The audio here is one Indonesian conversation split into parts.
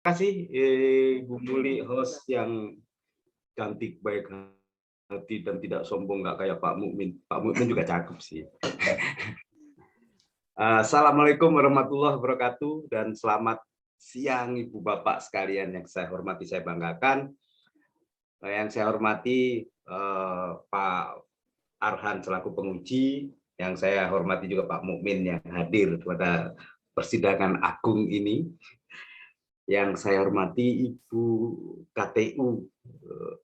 kasih Bu Muli, host yang cantik, baik hati dan tidak sombong, nggak kayak Pak Mukmin. Pak Mukmin juga cakep sih. Assalamualaikum warahmatullahi wabarakatuh dan selamat siang Ibu Bapak sekalian yang saya hormati, saya banggakan. Yang saya hormati Pak Arhan selaku penguji, yang saya hormati juga Pak Mukmin yang hadir pada persidangan agung ini. Yang saya hormati Ibu KTU,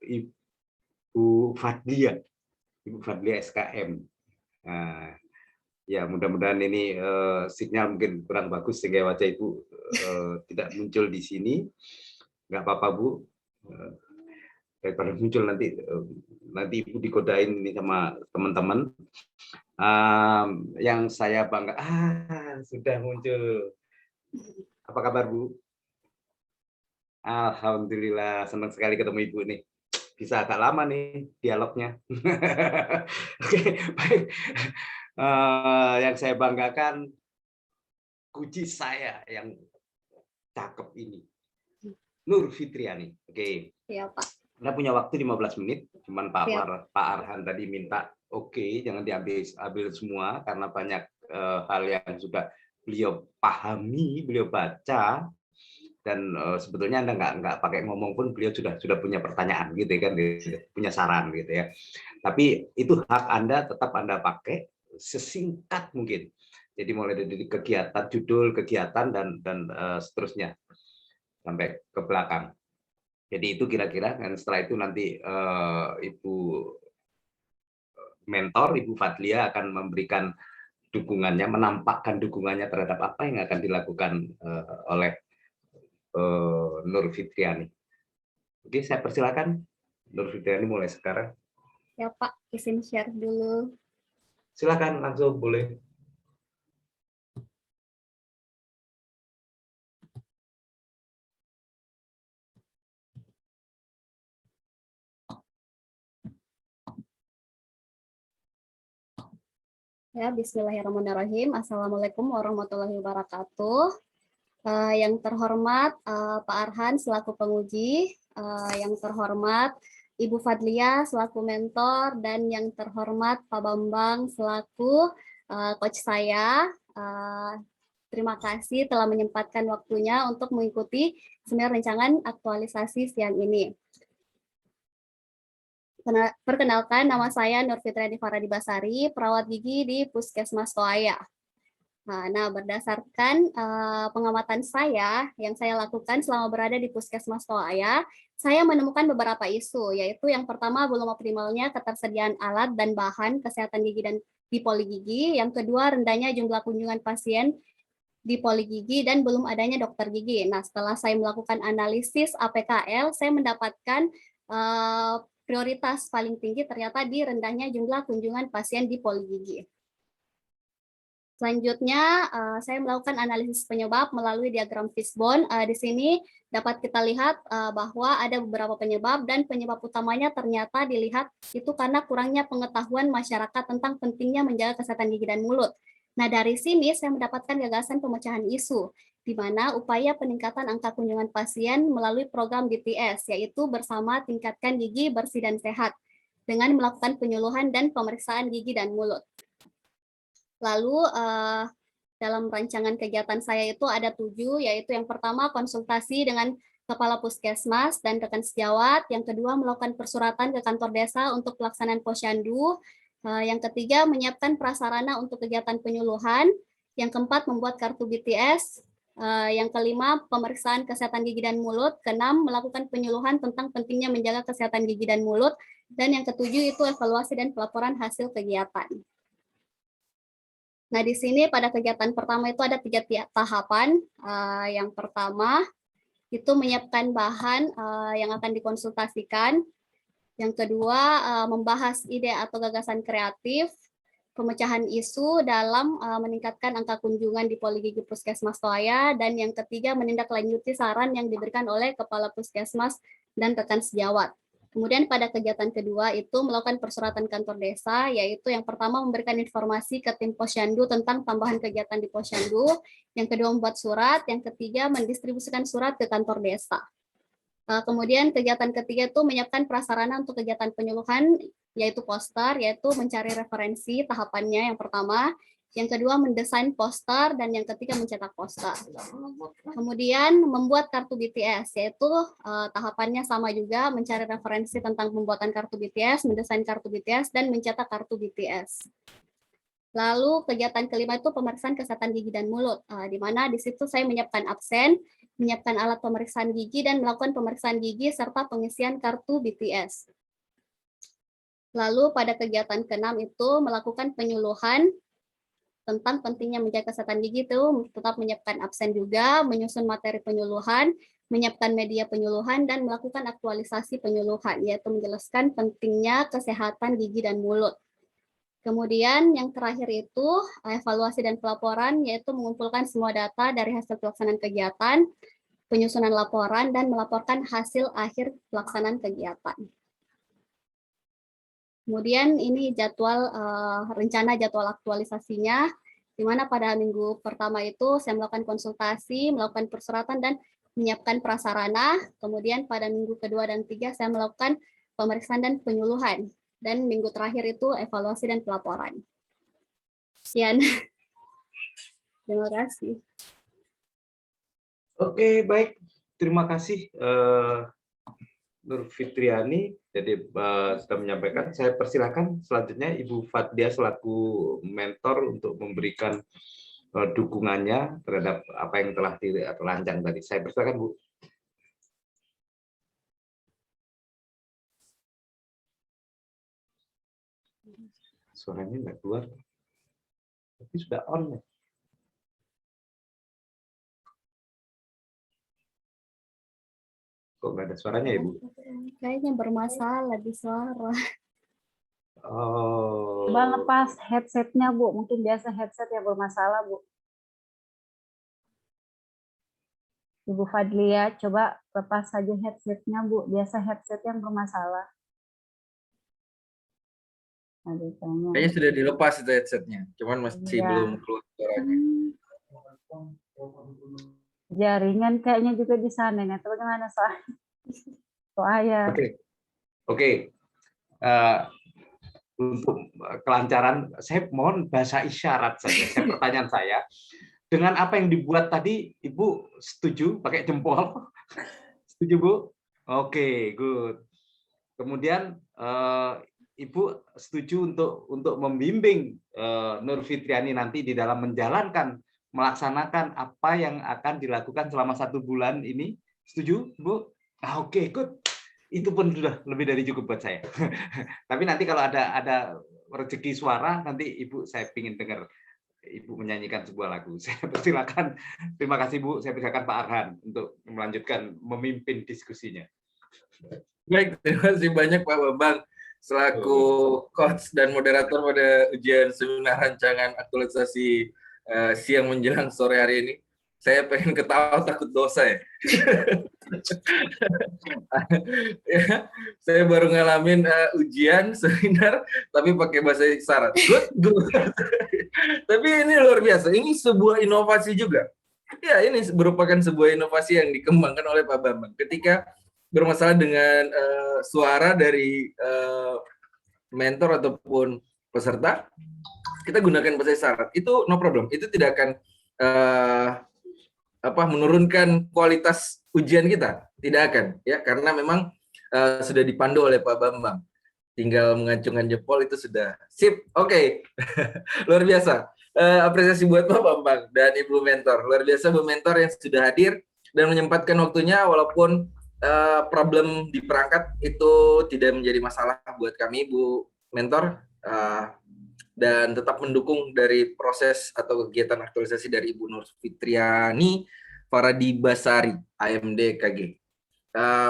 Ibu Fadlia SKM. Nah, ya mudah-mudahan ini sinyal mungkin kurang bagus sehingga wajah Ibu tidak muncul di sini. Nggak apa-apa Bu, daripada muncul nanti Ibu dikodain ini sama teman-teman. Yang saya bangga, sudah muncul. Apa kabar Bu? Alhamdulillah, senang sekali ketemu Ibu nih. Bisa agak lama nih dialognya. Oke, baik. Yang saya banggakan kunci saya yang cakep ini. Nur Fitriani. Oke. Iya, Pak. Kita punya waktu 15 menit, cuman Pak Arhan tadi minta jangan diambil semua karena banyak hal yang sudah beliau pahami, beliau baca. Dan sebetulnya Anda nggak pakai ngomong pun beliau sudah punya pertanyaan gitu kan, punya saran gitu ya. Tapi itu hak Anda, tetap Anda pakai sesingkat mungkin. Jadi mulai dari kegiatan, judul kegiatan dan seterusnya sampai ke belakang. Jadi itu kira-kira, dan setelah itu nanti Ibu mentor, Ibu Fadlia akan memberikan dukungannya, menampakkan dukungannya terhadap apa yang akan dilakukan oleh Nur Fitriani. Oke, saya persilakan Nur Fitriani mulai sekarang. Ya Pak, izin share dulu. Silakan langsung boleh. Ya, Bismillahirrahmanirrahim. Assalamualaikum warahmatullahi wabarakatuh. Yang terhormat Pak Arhan selaku penguji, yang terhormat Ibu Fadlia selaku mentor, dan yang terhormat Pak Bambang selaku coach saya. Terima kasih telah menyempatkan waktunya untuk mengikuti seminar rancangan aktualisasi siang ini. Perkenalkan, nama saya Nur Fitriani Faradi Basari, perawat gigi di Puskesmas Toaya. Nah, berdasarkan pengamatan saya yang saya lakukan selama berada di Puskesmas Toaya, saya menemukan beberapa isu, yaitu yang pertama belum optimalnya ketersediaan alat dan bahan kesehatan gigi dan di poligigi, yang kedua rendahnya jumlah kunjungan pasien di poligigi, dan belum adanya dokter gigi. Nah, setelah saya melakukan analisis APKL, saya mendapatkan prioritas paling tinggi ternyata di rendahnya jumlah kunjungan pasien di poligigi. Selanjutnya, saya melakukan analisis penyebab melalui diagram fishbone. Di sini dapat kita lihat bahwa ada beberapa penyebab, dan penyebab utamanya ternyata dilihat itu karena kurangnya pengetahuan masyarakat tentang pentingnya menjaga kesehatan gigi dan mulut. Nah, dari sini saya mendapatkan gagasan pemecahan isu, di mana upaya peningkatan angka kunjungan pasien melalui program BTS, yaitu bersama tingkatkan gigi bersih dan sehat, dengan melakukan penyuluhan dan pemeriksaan gigi dan mulut. Lalu dalam rancangan kegiatan saya itu ada 7, yaitu yang pertama konsultasi dengan Kepala Puskesmas dan rekan sejawat, yang kedua melakukan persuratan ke kantor desa untuk pelaksanaan posyandu, yang ketiga menyiapkan prasarana untuk kegiatan penyuluhan, yang keempat membuat kartu BTS, yang kelima pemeriksaan kesehatan gigi dan mulut, keenam melakukan penyuluhan tentang pentingnya menjaga kesehatan gigi dan mulut, dan yang ketujuh itu evaluasi dan pelaporan hasil kegiatan. Nah, di sini pada kegiatan pertama itu ada 3 tahapan. Yang pertama itu menyiapkan bahan yang akan dikonsultasikan. Yang kedua, membahas ide atau gagasan kreatif, pemecahan isu dalam meningkatkan angka kunjungan di poligigi Puskesmas Toaya, dan yang ketiga menindaklanjuti saran yang diberikan oleh Kepala Puskesmas dan rekan sejawat. Kemudian pada kegiatan kedua itu melakukan persuratan kantor desa, yaitu yang pertama memberikan informasi ke tim Posyandu tentang tambahan kegiatan di Posyandu, yang kedua membuat surat, yang ketiga mendistribusikan surat ke kantor desa. Kemudian kegiatan ketiga itu menyiapkan prasarana untuk kegiatan penyuluhan, yaitu poster, yaitu mencari referensi tahapannya yang pertama, yang kedua mendesain poster, dan yang ketiga mencetak poster. Kemudian membuat kartu BTS, yaitu tahapannya sama juga, mencari referensi tentang pembuatan kartu BTS, mendesain kartu BTS, dan mencetak kartu BTS. Lalu kegiatan kelima itu pemeriksaan kesehatan gigi dan mulut, di mana di situ saya menyiapkan absen, menyiapkan alat pemeriksaan gigi, dan melakukan pemeriksaan gigi serta pengisian kartu BTS. Lalu pada kegiatan keenam itu melakukan penyuluhan tentang pentingnya menjaga kesehatan gigi, itu tetap menyiapkan absen juga, menyusun materi penyuluhan, menyiapkan media penyuluhan, dan melakukan aktualisasi penyuluhan, yaitu menjelaskan pentingnya kesehatan gigi dan mulut. Kemudian yang terakhir itu evaluasi dan pelaporan, yaitu mengumpulkan semua data dari hasil pelaksanaan kegiatan, penyusunan laporan, dan melaporkan hasil akhir pelaksanaan kegiatan. Kemudian ini jadwal rencana jadwal aktualisasinya, di mana pada minggu pertama itu saya melakukan konsultasi, melakukan persuratan, dan menyiapkan prasarana. Kemudian pada minggu kedua dan tiga saya melakukan pemeriksaan dan penyuluhan. Dan minggu terakhir itu evaluasi dan pelaporan. Sekian. Terima kasih. Oke, baik. Terima kasih Nur Fitriani. Jadi sudah menyampaikan. Saya persilakan selanjutnya Ibu Fadlia selaku mentor untuk memberikan dukungannya terhadap apa yang telah dirancang tadi. Saya persilakan, Bu. Suaranya nggak keluar, tapi sudah on ya. Kok nggak ada suaranya, Ibu? Kayaknya bermasalah di suara. Oh. Coba lepas headsetnya, Bu. Mungkin biasa headset yang bermasalah, Bu. Ibu Fadlia, coba lepas saja headsetnya, Bu. Biasa headset yang bermasalah. Aduh, kayaknya sudah dilepas itu headsetnya, cuman masih belum keluar suaranya. Jaringan kayaknya juga di sana, nih. Bagaimana soalnya? Oke. Untuk kelancaran, saya mohon bahasa isyarat saja. Pertanyaan saya, dengan apa yang dibuat tadi, Ibu setuju pakai jempol? Setuju, Bu? Oke, good. Kemudian Ibu setuju untuk membimbing Nur Fitriani nanti di dalam melaksanakan apa yang akan dilakukan selama 1 bulan ini? Setuju, Bu? Oke, good. Itu pun sudah lebih dari cukup buat saya. Tapi nanti kalau ada rezeki suara, nanti Ibu saya ingin dengar Ibu menyanyikan sebuah lagu. Saya persilakan. Terima kasih, Bu. Saya persilakan Pak Arhan untuk melanjutkan memimpin diskusinya. Baik, terima kasih banyak Pak Bambang selaku coach dan moderator pada ujian seminar rancangan aktualisasi siang menjelang sore hari ini. Saya pengen ketawa takut dosa ya. Ya, saya baru ngalamin ujian seminar tapi pakai bahasa isyarat. Good. Tapi ini luar biasa. Ini sebuah inovasi juga. Ya, ini merupakan sebuah inovasi yang dikembangkan oleh Pak Bambang. Ketika bermasalah dengan suara dari mentor ataupun peserta, kita gunakan bahasa isyarat. Itu no problem. Itu tidak akan menurunkan kualitas ujian kita. Tidak akan, ya, karena memang sudah dipandu oleh Pak Bambang. Tinggal mengacungkan jempol itu sudah sip. Oke. Luar biasa. Apresiasi buat Pak Bambang dan Ibu Mentor. Luar biasa Bu Mentor yang sudah hadir dan menyempatkan waktunya, walaupun problem di perangkat itu tidak menjadi masalah buat kami, Bu Mentor, dan tetap mendukung dari proses atau kegiatan aktualisasi dari Ibu Nur Fitriani Faradibasari, AMD KG.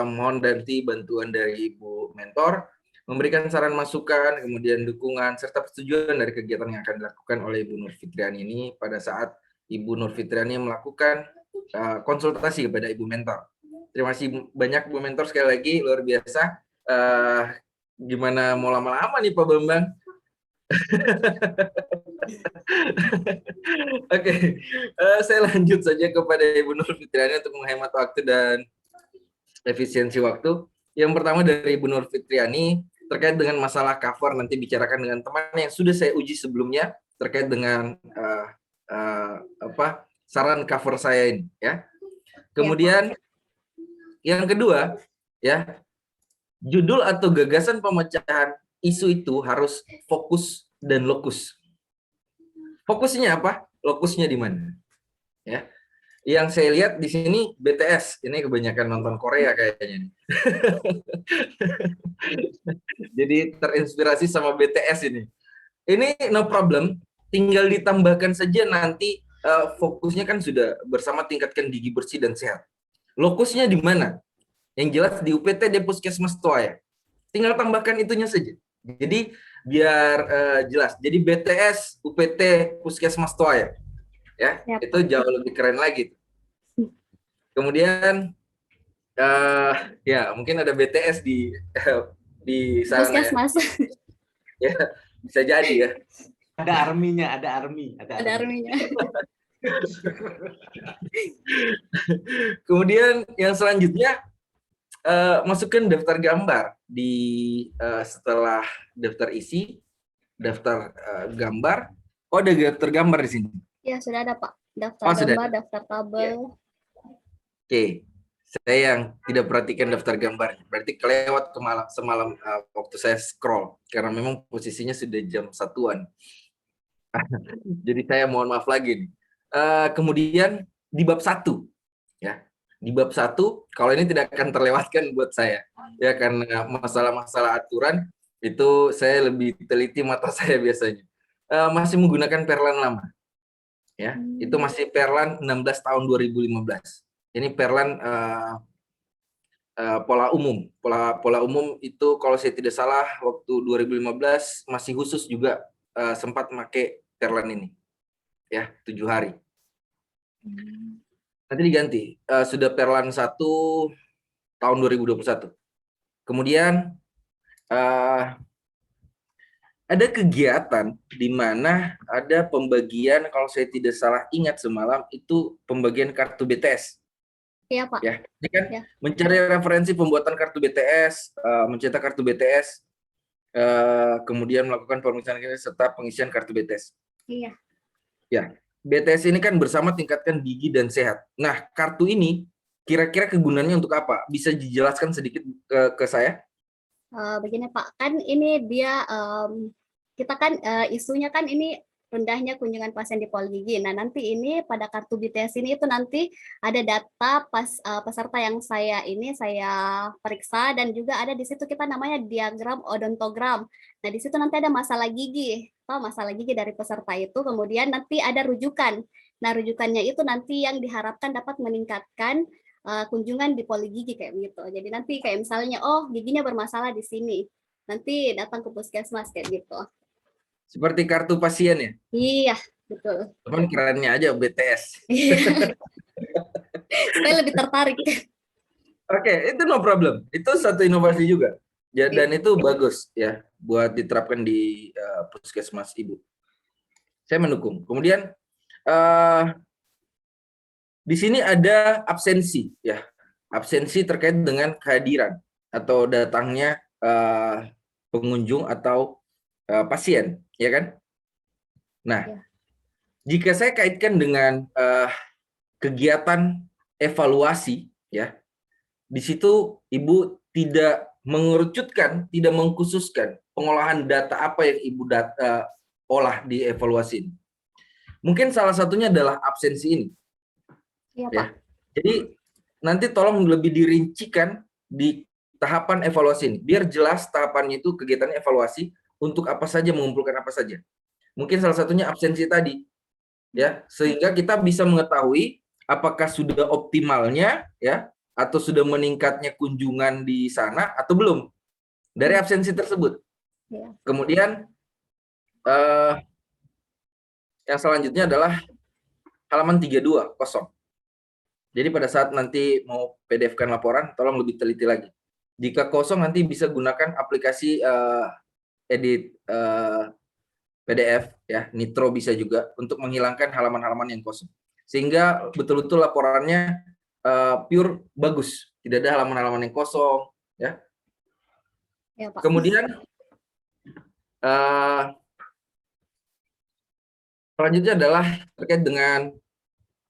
Mohon nanti bantuan dari Ibu Mentor, memberikan saran masukan, kemudian dukungan, serta persetujuan dari kegiatan yang akan dilakukan oleh Ibu Nur Fitriani ini pada saat Ibu Nur Fitriani melakukan konsultasi kepada Ibu Mentor. Terima kasih banyak Bu Mentor, sekali lagi luar biasa. Gimana mau lama-lama nih Pak Bambang? Oke, saya lanjut saja kepada Ibu Nur Fitriani untuk menghemat waktu dan efisiensi waktu. Yang pertama dari Ibu Nur Fitriani terkait dengan masalah cover, nanti bicarakan dengan teman yang sudah saya uji sebelumnya terkait dengan saran cover saya ini, ya. Kemudian yang kedua, ya, judul atau gagasan pemecahan isu itu harus fokus dan lokus. Fokusnya apa? Lokusnya di mana? Ya. Yang saya lihat di sini BTS, ini kebanyakan nonton Korea kayaknya. Jadi terinspirasi sama BTS ini. Ini no problem, tinggal ditambahkan saja nanti fokusnya kan sudah bersama tingkatkan gigi bersih dan sehat. Lokusnya di mana? Yang jelas di UPT di Puskesmas Toaya. Tinggal tambahkan itunya saja. Jadi biar jelas. Jadi BTS UPT Puskesmas Toaya. Ya, itu jauh lebih keren lagi. Kemudian ya mungkin ada BTS di sana. Puskesmas. Ya, bisa jadi ya. Ada arminya, ada arminya. Kemudian yang selanjutnya masukkan daftar gambar di setelah daftar isi, daftar gambar. Oh, ada daftar gambar di sini. Ya, sudah ada Pak. Daftar gambar, daftar tabel. Ya. Oke. Saya yang tidak perhatikan daftar gambarnya. Berarti kelewat semalam waktu saya scroll karena memang posisinya sudah jam 1-an. Jadi saya mohon maaf lagi nih. Kemudian di bab 1 ya. Di bab 1 kalau ini tidak akan terlewatkan buat saya ya, karena masalah-masalah aturan itu saya lebih teliti mata saya biasanya. Masih menggunakan perlan lama. Ya, itu masih perlan 16 tahun 2015. Ini perlan pola umum. Pola umum itu kalau saya tidak salah waktu 2015 masih khusus juga sempat pakai perlan ini. Ya, 7 hari. Nanti diganti. Sudah perlan 1 tahun 2021. Kemudian ada kegiatan di mana ada pembagian, kalau saya tidak salah ingat semalam, itu pembagian kartu BTS. Iya Pak. Ya, ini kan ya. Mencari referensi pembuatan kartu BTS, mencetak kartu BTS, kemudian melakukan pemeriksaan serta pengisian kartu BTS. Iya. Ya, BTS ini kan bersama tingkatkan gigi dan sehat. Nah, kartu ini kira-kira kegunaannya untuk apa? Bisa dijelaskan sedikit ke saya? Begini Pak, kan ini dia kita kan isunya kan ini rendahnya kunjungan pasien di Poligigi. Nah, nanti ini pada kartu BTS ini itu nanti ada data peserta yang saya periksa, dan juga ada di situ kita namanya diagram odontogram. Nah, di situ nanti ada masalah gigi, masalah gigi dari peserta itu, kemudian nanti ada rujukan. Nah, rujukannya itu nanti yang diharapkan dapat meningkatkan kunjungan di Poligigi kayak gitu. Jadi nanti kayak misalnya, oh giginya bermasalah di sini, nanti datang ke puskesmas kayak gitu. Seperti kartu pasien ya? Iya, betul. Cuman kerennya aja BTS. Saya lebih tertarik. Oke, itu no problem. Itu satu inovasi juga. Ya, dan itu bagus ya buat diterapkan di puskesmas Ibu. Saya mendukung. Kemudian di sini ada absensi ya. Absensi terkait dengan kehadiran atau datangnya pengunjung atau pasien, ya kan? Nah, ya. Jika saya kaitkan dengan kegiatan evaluasi, ya, di situ Ibu tidak mengerucutkan, tidak mengkhususkan pengolahan data apa yang Ibu olah di evaluasi ini. Mungkin salah satunya adalah absensi ini. Ya, Pak. Ya. Jadi nanti tolong lebih dirincikan di tahapan evaluasi ini, biar jelas tahapannya itu kegiatan evaluasi. Untuk apa saja, mengumpulkan apa saja. Mungkin salah satunya absensi tadi, ya, sehingga kita bisa mengetahui apakah sudah optimalnya, ya, atau sudah meningkatnya kunjungan di sana atau belum dari absensi tersebut. Ya. Kemudian yang selanjutnya adalah halaman 32 kosong. Jadi pada saat nanti mau PDF-kan laporan, tolong lebih teliti lagi. Jika kosong nanti bisa gunakan aplikasi edit PDF ya, Nitro bisa juga untuk menghilangkan halaman-halaman yang kosong. Sehingga betul-betul laporannya pure bagus, tidak ada halaman-halaman yang kosong ya. Ya, Pak. Kemudian selanjutnya adalah terkait dengan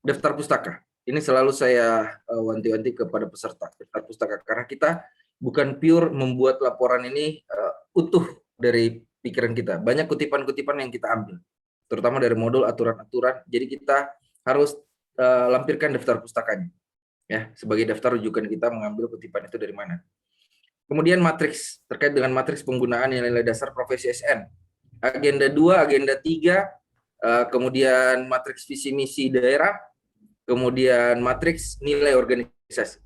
daftar pustaka. Ini selalu saya wanti-wanti kepada peserta daftar pustaka karena kita bukan pure membuat laporan ini utuh dari pikiran kita. Banyak kutipan-kutipan yang kita ambil, terutama dari modul aturan-aturan. Jadi kita harus lampirkan daftar pustakanya, ya, sebagai daftar rujukan kita mengambil kutipan itu dari mana. Kemudian matriks terkait dengan matriks penggunaan nilai dasar profesi SN. Agenda 2, agenda 3, kemudian matriks visi misi daerah, kemudian matriks nilai organisasi.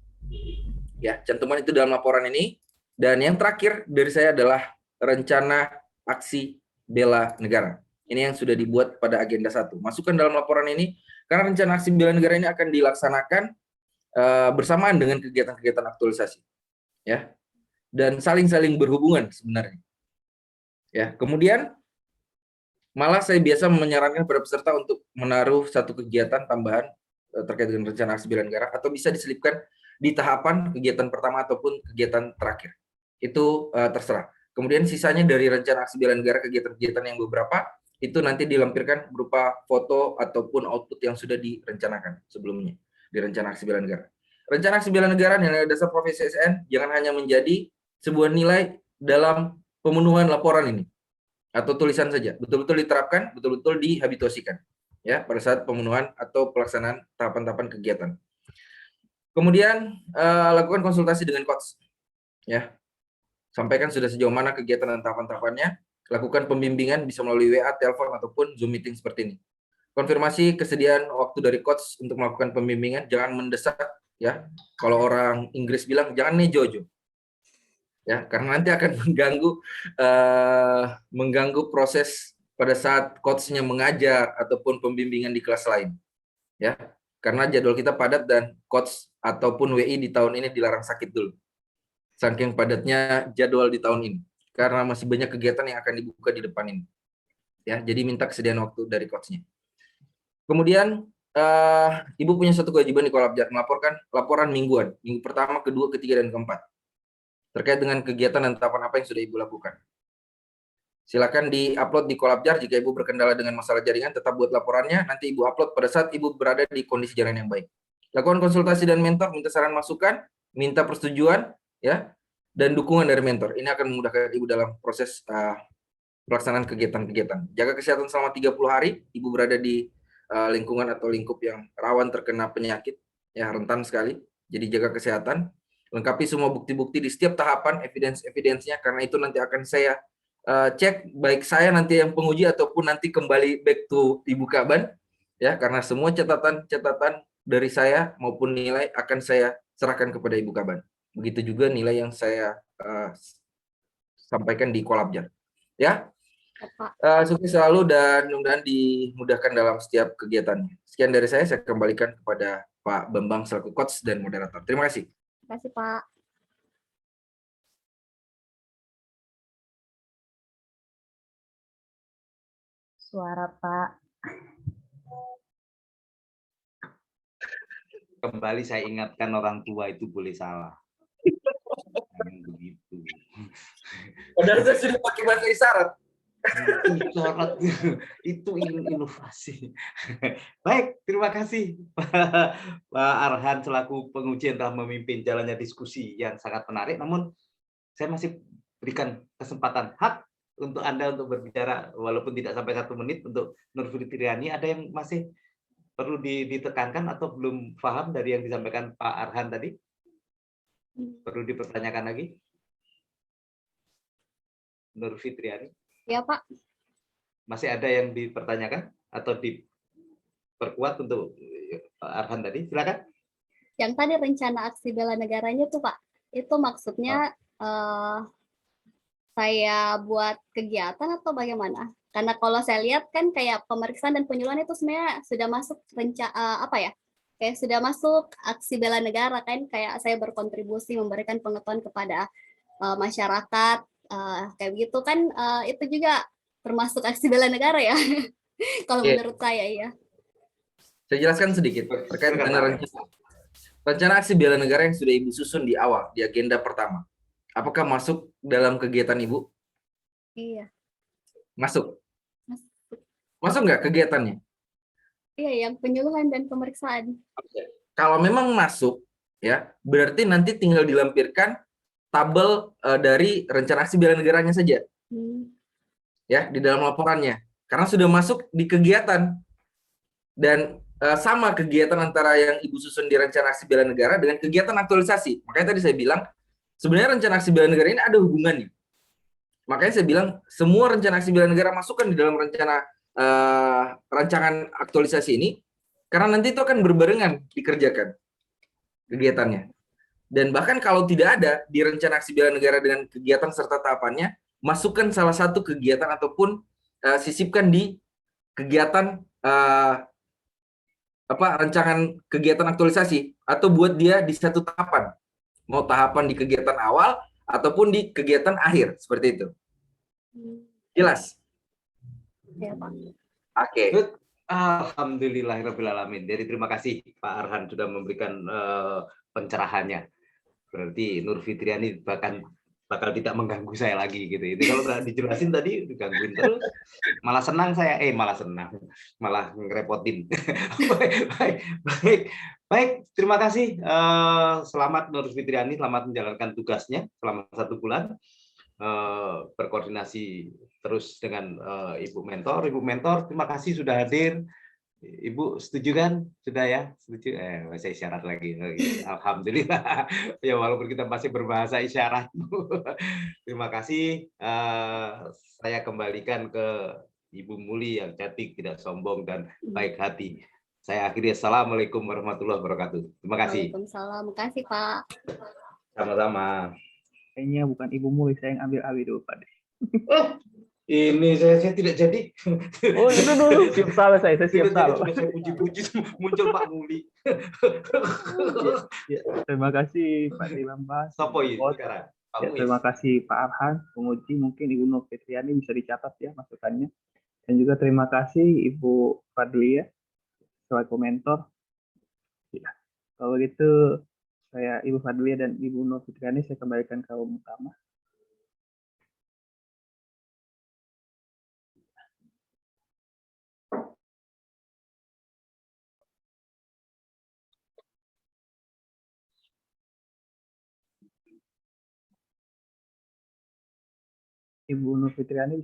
Ya, cantuman itu dalam laporan ini. Dan yang terakhir dari saya adalah rencana aksi bela negara. Ini yang sudah dibuat pada agenda 1. Masukkan dalam laporan ini, karena rencana aksi bela negara ini akan dilaksanakan bersamaan dengan kegiatan-kegiatan aktualisasi. Ya. Dan saling-saling berhubungan sebenarnya. Ya, kemudian malah saya biasa menyarankan kepada peserta untuk menaruh satu kegiatan tambahan terkait dengan rencana aksi bela negara, atau bisa diselipkan di tahapan kegiatan pertama ataupun kegiatan terakhir. Itu terserah. Kemudian sisanya dari rencana aksi bela negara, kegiatan-kegiatan yang beberapa, itu nanti dilampirkan berupa foto ataupun output yang sudah direncanakan sebelumnya di rencana aksi bela negara. Rencana aksi bela negara nilai dasar profesi SN jangan hanya menjadi sebuah nilai dalam pemenuhan laporan ini atau tulisan saja, betul-betul diterapkan, betul-betul dihabituasikan ya pada saat pemenuhan atau pelaksanaan tahapan-tahapan kegiatan. Kemudian lakukan konsultasi dengan coach ya, sampaikan sudah sejauh mana kegiatan dan tahapan-tahapannya, lakukan pembimbingan bisa melalui WA, telepon ataupun Zoom meeting seperti ini. Konfirmasi kesediaan waktu dari coach untuk melakukan pembimbingan, jangan mendesak ya. Kalau orang Inggris bilang jangan nejojo. Ya, karena nanti akan mengganggu proses pada saat coach-nya mengajar ataupun pembimbingan di kelas lain. Ya, karena jadwal kita padat dan coach ataupun WI di tahun ini dilarang sakit dulu. Saking padatnya jadwal di tahun ini. Karena masih banyak kegiatan yang akan dibuka di depan ini. Ya, jadi minta kesediaan waktu dari coach-nya. Kemudian Ibu punya satu kewajiban di Kolabjar, melaporkan laporan mingguan, minggu pertama, kedua, ketiga, dan keempat. Terkait dengan kegiatan dan tahapan apa yang sudah Ibu lakukan. Silakan di-upload di Kolabjar. Jika Ibu berkendala dengan masalah jaringan, tetap buat laporannya. Nanti Ibu upload pada saat Ibu berada di kondisi jaringan yang baik. Lakukan konsultasi dan mentor, minta saran masukan, minta persetujuan, ya, dan dukungan dari mentor. Ini akan memudahkan Ibu dalam proses pelaksanaan kegiatan-kegiatan. Jaga kesehatan selama 30 hari. Ibu berada di lingkungan atau lingkup yang rawan terkena penyakit, ya, rentan sekali. Jadi jaga kesehatan. Lengkapi semua bukti-bukti di setiap tahapan, evidence-nya, karena itu nanti akan saya cek, baik saya nanti yang penguji ataupun nanti kembali back to Ibu Kaban, ya, karena semua catatan-catatan dari saya maupun nilai akan saya serahkan kepada Ibu Kaban. Begitu juga nilai yang saya sampaikan di Kolabjar. Ya, sukses selalu dan mudah-mudahan dimudahkan dalam setiap kegiatannya. Sekian dari saya kembalikan kepada Pak Bambang selaku coach dan moderator. Terima kasih. Terima kasih, Pak. Suara Pak. Kembali saya ingatkan, orang tua itu boleh salah. Jangan begitu. Padahal saya sudah pakai bahasa isyarat. Itu inovasi. Baik, terima kasih Pak Arhan selaku penguji yang telah memimpin jalannya diskusi yang sangat menarik. Namun saya masih berikan kesempatan hak untuk Anda untuk berbicara walaupun tidak sampai 1 menit untuk Nur Fitriani. Ada yang masih perlu ditekankan atau belum paham dari yang disampaikan Pak Arhan tadi? Perlu dipertanyakan lagi? Nur Fitriani. Ya, Pak. Masih ada yang dipertanyakan atau diperkuat untuk Pak Arhan tadi? Silakan. Yang tadi rencana aksi bela negaranya tuh, Pak, itu maksudnya saya buat kegiatan atau bagaimana? Karena kalau saya lihat kan kayak pemeriksaan dan penyuluhan itu sebenarnya sudah masuk kayak sudah masuk aksi bela negara kan, kayak saya berkontribusi memberikan pengetahuan kepada masyarakat, kayak begitu kan, itu juga termasuk aksi bela negara ya. Kalau Oke, menurut saya ya. saya jelaskan sedikit terkait dengan rencana aksi bela negara yang sudah Ibu susun di awal, di agenda pertama. Apakah masuk dalam kegiatan Ibu? Iya. Masuk. Masuk. Masuk nggak kegiatannya? Iya, yang penyuluhan dan pemeriksaan. Kalau memang masuk, ya berarti nanti tinggal dilampirkan tabel dari rencana aksi bela negaranya saja, ya di dalam laporannya. Karena sudah masuk di kegiatan dan sama kegiatan antara yang Ibu susun di rencana aksi bela negara dengan kegiatan aktualisasi. Makanya tadi saya bilang sebenarnya rencana aksi bela negara ini ada hubungannya. Makanya saya bilang semua rencana aksi bela negara masukkan di dalam rencana rancangan aktualisasi ini, karena nanti itu akan berbarengan dikerjakan kegiatannya. Dan bahkan kalau tidak ada di rencana aksi bela negara dengan kegiatan serta tahapannya, masukkan salah satu kegiatan ataupun sisipkan di kegiatan rancangan kegiatan aktualisasi, atau buat dia di satu tahapan, mau tahapan di kegiatan awal ataupun di kegiatan akhir, seperti itu. Jelas? Ya, Pak. Oke. Alhamdulillahirrahmanirrahim. Jadi terima kasih Pak Arhan sudah memberikan pencerahannya. Berarti Nur Fitriani bakal tidak mengganggu saya lagi gitu. Ini kalau nggak dijelasin tadi digangguin terus, malah senang saya. Malah ngerepotin. Baik. Terima kasih. Selamat Nur Fitriani, selamat menjalankan tugasnya selama 1 bulan. Berkoordinasi terus dengan Ibu Mentor, terima kasih sudah hadir. Ibu setuju kan? Sudah ya? Setuju? Saya isyarat lagi. Alhamdulillah. Ya walaupun kita masih berbahasa isyarat. Terima kasih. Saya kembalikan ke Ibu Muli yang cantik, tidak sombong dan baik hati. Saya akhiri. Assalamualaikum warahmatullahi wabarakatuh. Terima kasih. Waalaikumsalam. Terima kasih, Pak. Sama-sama. Kayaknya bukan Ibu Muli, saya yang ambil alih dulu, Pak. Ini saya tidak jadi. Oh, itu dulu. Siap salah saya siap salah. Sudah saya puji-puji muncul Pak Muli. Ya, terima kasih Pak Dilambas. Sekarang. Ya, terima kasih Pak Arhan, penguji. Mungkin Ibu Nur Fitriani bisa dicatat ya masukannya. Dan juga terima kasih Ibu Fadlia selaku mentor. Ya, kalau gitu saya Ibu Fadlia dan Ibu Nur Fitriani saya kembalikan ke umum utama. Ibu Nur Fitriani